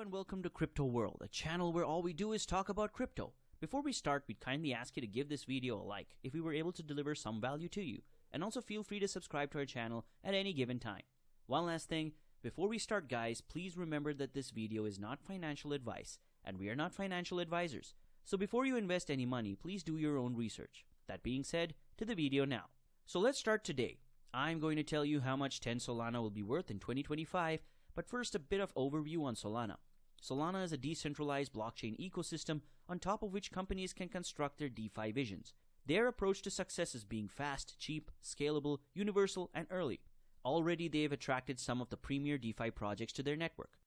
And welcome to Crypto World, a channel where all we do is talk about crypto. Before we start, we'd kindly ask you to give this video a like if we were able to deliver some value to you, and also feel free to subscribe to our channel at any given time. One last thing, before we start guys, please remember that this video is not financial advice, and we are not financial advisors. So before you invest any money, please do your own research. That being said, to the video now. So let's start today. I'm going to tell you how much 10 Solana will be worth in 2025, but first a bit of overview on Solana. Solana is a decentralized blockchain ecosystem on top of which companies can construct their DeFi visions. Their approach to success is being fast, cheap, scalable, universal, and early. Already they have attracted some of the premier DeFi projects to their network.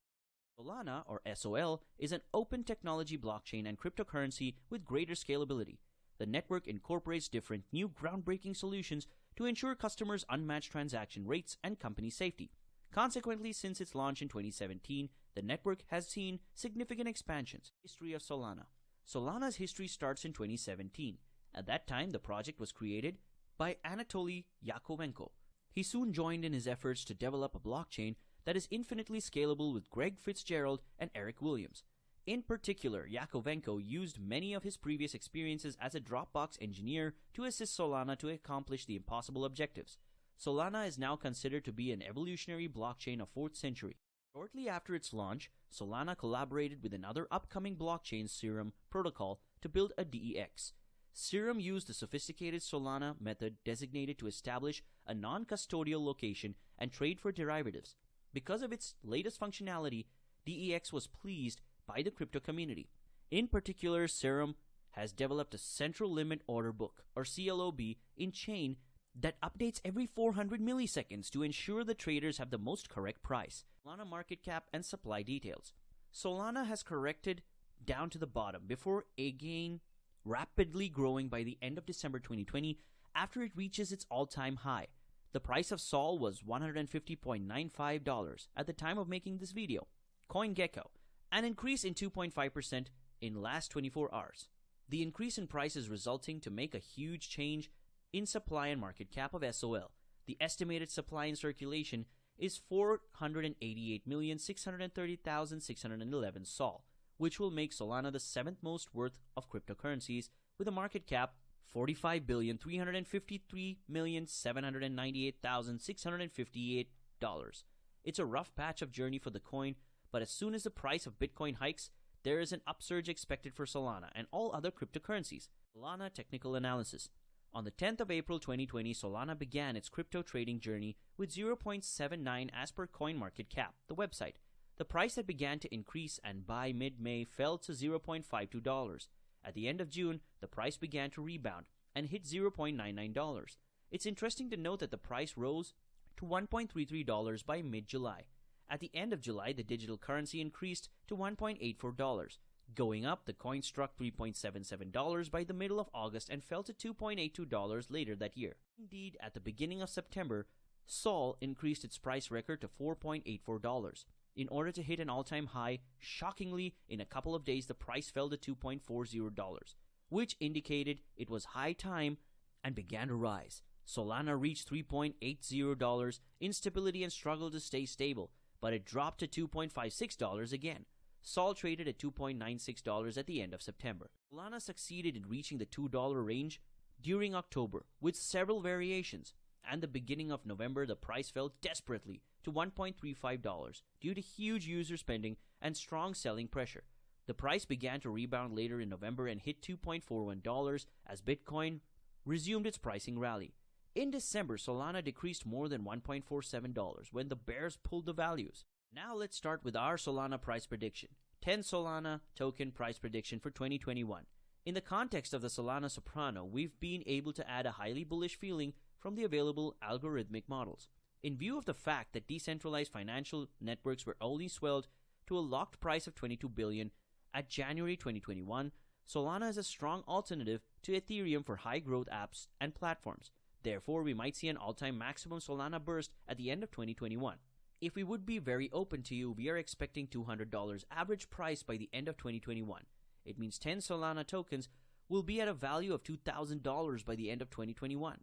Solana, or SOL, is an open technology blockchain and cryptocurrency with greater scalability. The network incorporates different new groundbreaking solutions to ensure customers' unmatched transaction rates and company safety. Consequently, since its launch in 2017, the network has seen significant expansions. History of Solana. Solana's history starts in 2017. At that time, the project was created by Anatoly Yakovenko. He soon joined in his efforts to develop a blockchain that is infinitely scalable with Greg Fitzgerald and Eric Williams. In particular, Yakovenko used many of his previous experiences as a Dropbox engineer to assist Solana to accomplish the impossible objectives. Solana is now considered to be an evolutionary blockchain of 4th century. Shortly after its launch, Solana collaborated with another upcoming blockchain, Serum protocol, to build a DEX. Serum used the sophisticated Solana method designated to establish a non-custodial location and trade for derivatives. Because of its latest functionality, DEX was pleased by the crypto community. In particular, Serum has developed a central limit order book, or CLOB, in chain that updates every 400 milliseconds to ensure the traders have the most correct price. Solana market cap and supply details. Solana has corrected down to the bottom before again rapidly growing by the end of December 2020 after it reaches its all-time high. The price of Sol was $150.95 at the time of making this video. CoinGecko, an increase in 2.5% in last 24 hours. The increase in price is resulting to make a huge change in supply and market cap of SOL. The estimated supply in circulation is 488,630,611 Sol, which will make Solana the 7th most worth of cryptocurrencies with a market cap $45,353,798,658. It's a rough patch of journey for the coin, but as soon as the price of Bitcoin hikes, there is an upsurge expected for Solana and all other cryptocurrencies. Solana technical analysis. On the 10th of April 2020, Solana began its crypto trading journey with 0.79 as per CoinMarketCap, the website. The price had began to increase and by mid-May fell to $0.52. At the end of June, the price began to rebound and hit $0.99. It's interesting to note that the price rose to $1.33 by mid-July. At the end of July, the digital currency increased to $1.84. Going up, the coin struck $3.77 by the middle of August and fell to $2.82 later that year. Indeed, at the beginning of September, Sol increased its price record to $4.84. In order to hit an all-time high, shockingly, in a couple of days the price fell to $2.40, which indicated it was high time and began to rise. Solana reached $3.80 instability and struggled to stay stable, but it dropped to $2.56 again. Sol traded at $2.96 at the end of September. Solana succeeded in reaching the $2 range during October with several variations, and the beginning of November the price fell desperately to $1.35 due to huge user spending and strong selling pressure. The price began to rebound later in November and hit $2.41 as Bitcoin resumed its pricing rally. In December, Solana decreased more than $1.47 when the bears pulled the values. Now let's start with our Solana price prediction. 10 Solana token price prediction for 2021. In the context of the Solana Soprano, we've been able to add a highly bullish feeling from the available algorithmic models. In view of the fact that decentralized financial networks were only swelled to a locked price of $22 billion at January 2021, Solana is a strong alternative to Ethereum for high-growth apps and platforms. Therefore, we might see an all-time maximum Solana burst at the end of 2021. If we would be very open to you, we are expecting $200 average price by the end of 2021. It means 10 Solana tokens will be at a value of $2,000 by the end of 2021.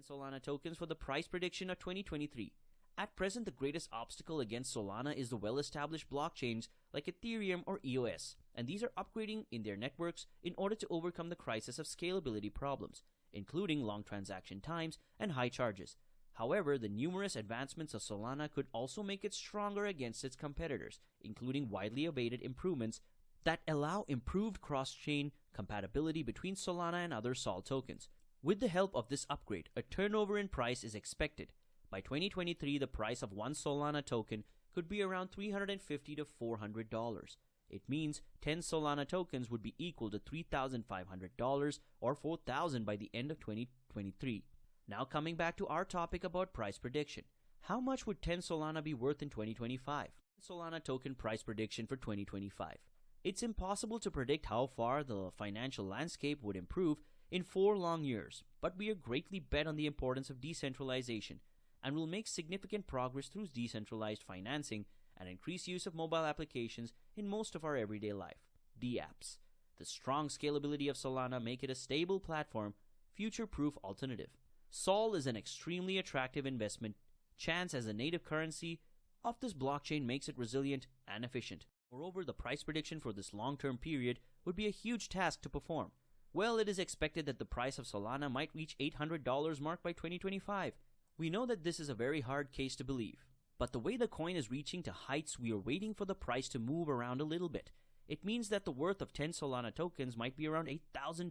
Solana tokens for the price prediction of 2023. At present, the greatest obstacle against Solana is the well-established blockchains like Ethereum or EOS, and these are upgrading in their networks in order to overcome the crisis of scalability problems, including long transaction times and high charges. However, the numerous advancements of Solana could also make it stronger against its competitors, including widely awaited improvements that allow improved cross-chain compatibility between Solana and other SOL tokens. With the help of this upgrade, a turnover in price is expected. By 2023, the price of one Solana token could be around $350 to $400. It means 10 Solana tokens would be equal to $3,500 or $4,000 by the end of 2023. Now coming back to our topic about price prediction. How much would 10 Solana be worth in 2025? Solana token price prediction for 2025. It's impossible to predict how far the financial landscape would improve in 4 long years, but we are greatly bet on the importance of decentralization and will make significant progress through decentralized financing and increased use of mobile applications in most of our everyday life. DApps. The strong scalability of Solana make it a stable platform, future-proof alternative. SOL is an extremely attractive investment chance as a native currency of this blockchain makes it resilient and efficient. Moreover, the price prediction for this long-term period would be a huge task to perform. Well, it is expected that the price of Solana might reach $800 mark by 2025. We know that this is a very hard case to believe, but the way the coin is reaching to heights, we are waiting for the price to move around a little bit. It means that the worth of 10 Solana tokens might be around $8,000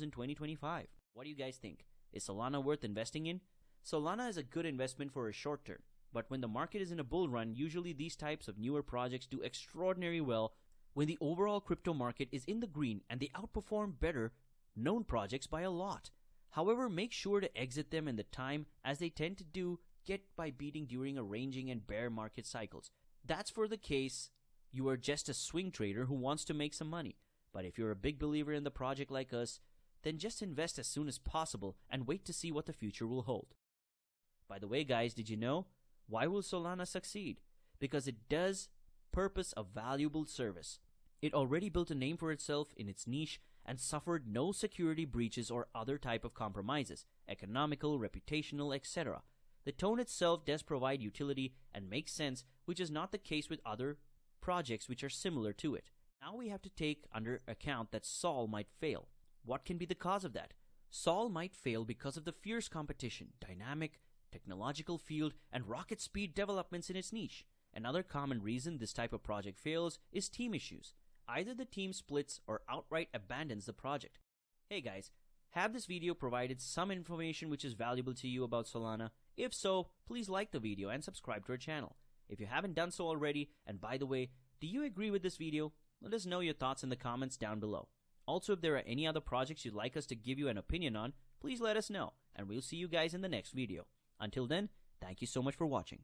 in 2025. What do you guys think? Is Solana worth investing in? Solana is a good investment for a short term, but when the market is in a bull run, usually these types of newer projects do extraordinarily well when the overall crypto market is in the green and they outperform better known projects by a lot. However, make sure to exit them in the time as they tend to do get by beating during a ranging and bear market cycles. That's for the case you are just a swing trader who wants to make some money. But if you're a big believer in the project like us, then just invest as soon as possible and wait to see what the future will hold. By the way, guys, did you know? Why will Solana succeed? Because it does purpose a valuable service. It already built a name for itself in its niche and suffered no security breaches or other type of compromises, economical, reputational, etc. The tone itself does provide utility and makes sense, which is not the case with other projects which are similar to it. Now we have to take under account that SOL might fail. What can be the cause of that? SOL might fail because of the fierce competition, dynamic, technological field, and rocket speed developments in its niche. Another common reason this type of project fails is team issues. Either the team splits or outright abandons the project. Hey guys, have this video provided some information which is valuable to you about Solana? If so, please like the video and subscribe to our channel. If you haven't done so already, and by the way, do you agree with this video? Let us know your thoughts in the comments down below. Also, if there are any other projects you'd like us to give you an opinion on, please let us know, and we'll see you guys in the next video. Until then, thank you so much for watching.